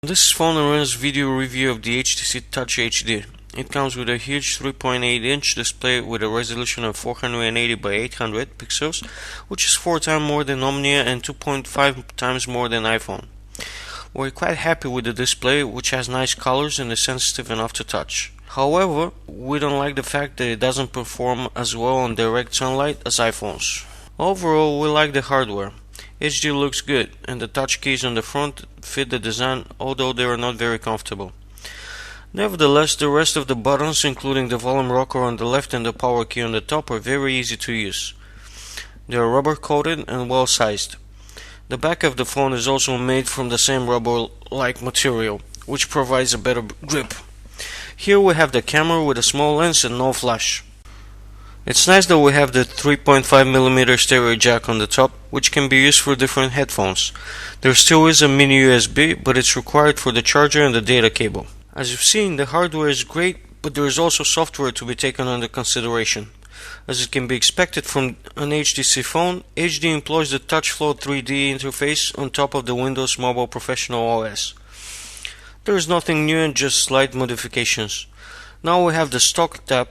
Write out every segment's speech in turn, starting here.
This phone runs video review of the HTC Touch HD. It comes with a huge 3.8-inch display with a resolution of 480 by 800 pixels, which is 4 times more than Omnia and 2.5 times more than iPhone. We're quite happy with the display, which has nice colors and is sensitive enough to touch. However, we don't like the fact that it doesn't perform as well on direct sunlight as iPhones. Overall, we like the hardware. HD looks good, and the touch keys on the front fit the design, although they are not very comfortable. Nevertheless, the rest of the buttons, including the volume rocker on the left and the power key on the top, are very easy to use. They are rubber coated and well sized. The back of the phone is also made from the same rubber-like material, which provides a better grip. Here we have the camera with a small lens and no flash. It's nice that we have the 3.5mm stereo jack on the top, which can be used for different headphones. There still is a mini USB, but it's required for the charger and the data cable. As you've seen, the hardware is great, but there is also software to be taken under consideration. As it can be expected from an HTC phone, HD employs the TouchFlow 3D interface on top of the Windows Mobile Professional OS. There is nothing new and just slight modifications. Now we have the Stock tab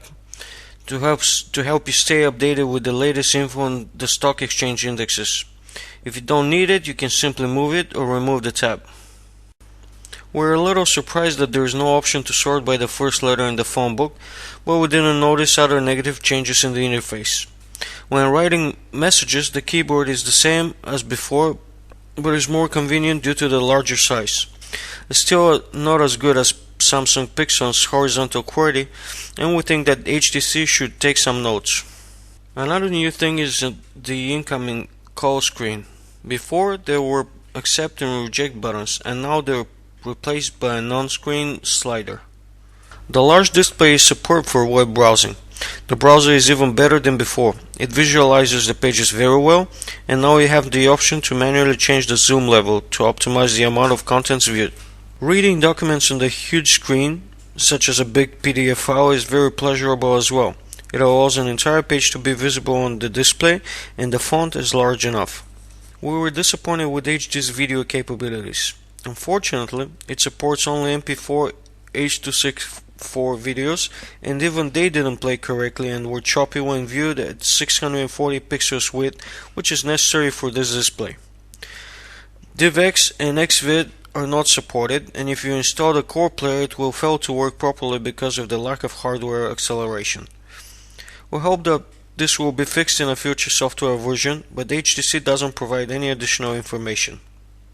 to help you stay updated with the latest info on the stock exchange indexes. If you don't need it, you can simply move it or remove the tab. We're a little surprised that there is no option to sort by the first letter in the phone book, but we didn't notice other negative changes in the interface. When writing messages, the keyboard is the same as before, but is more convenient due to the larger size. It's still not as good as Samsung Pixel's horizontal QWERTY, and we think that HTC should take some notes. Another new thing is the incoming call screen. Before there were accept and reject buttons, and now they're replaced by a non-screen slider. The large display is support for web browsing. The browser is even better than before. It visualizes the pages very well, and now you have the option to manually change the zoom level to optimize the amount of contents viewed. Reading documents on the huge screen, such as a big PDF file, is very pleasurable as well. It allows an entire page to be visible on the display, and the font is large enough. We were disappointed with HD's video capabilities. Unfortunately, it supports only MP4 H.264 videos, and even they didn't play correctly and were choppy when viewed at 640 pixels width, which is necessary for this display. DivX and Xvid are not supported, and if you install the core player, it will fail to work properly because of the lack of hardware acceleration. We hope that this will be fixed in a future software version, but HTC doesn't provide any additional information.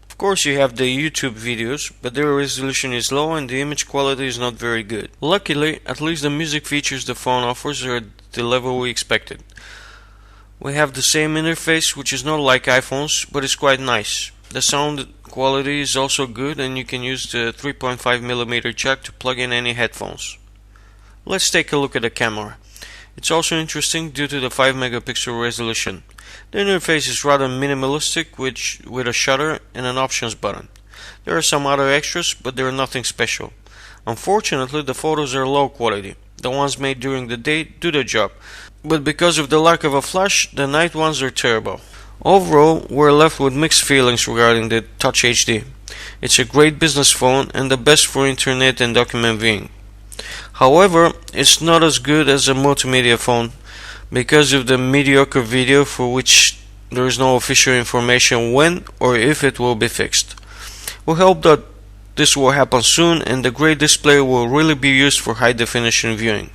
Of course, you have the YouTube videos, but their resolution is low and the image quality is not very good. Luckily, at least the music features the phone offers are at the level we expected. We have the same interface, which is not like iPhones, but it's quite nice. The sound quality is also good, and you can use the 3.5mm jack to plug in any headphones. Let's take a look at the camera. It's also interesting due to the 5-megapixel resolution. The interface is rather minimalistic with a shutter and an options button. There are some other extras, but they are nothing special. Unfortunately, the photos are low quality. The ones made during the day do the job, but because of the lack of a flash, the night ones are terrible. Overall, we're left with mixed feelings regarding the Touch HD. It's a great business phone and the best for internet and document viewing. However, it's not as good as a multimedia phone because of the mediocre video, for which there is no official information when or if it will be fixed. We hope that this will happen soon and the great display will really be used for high definition viewing.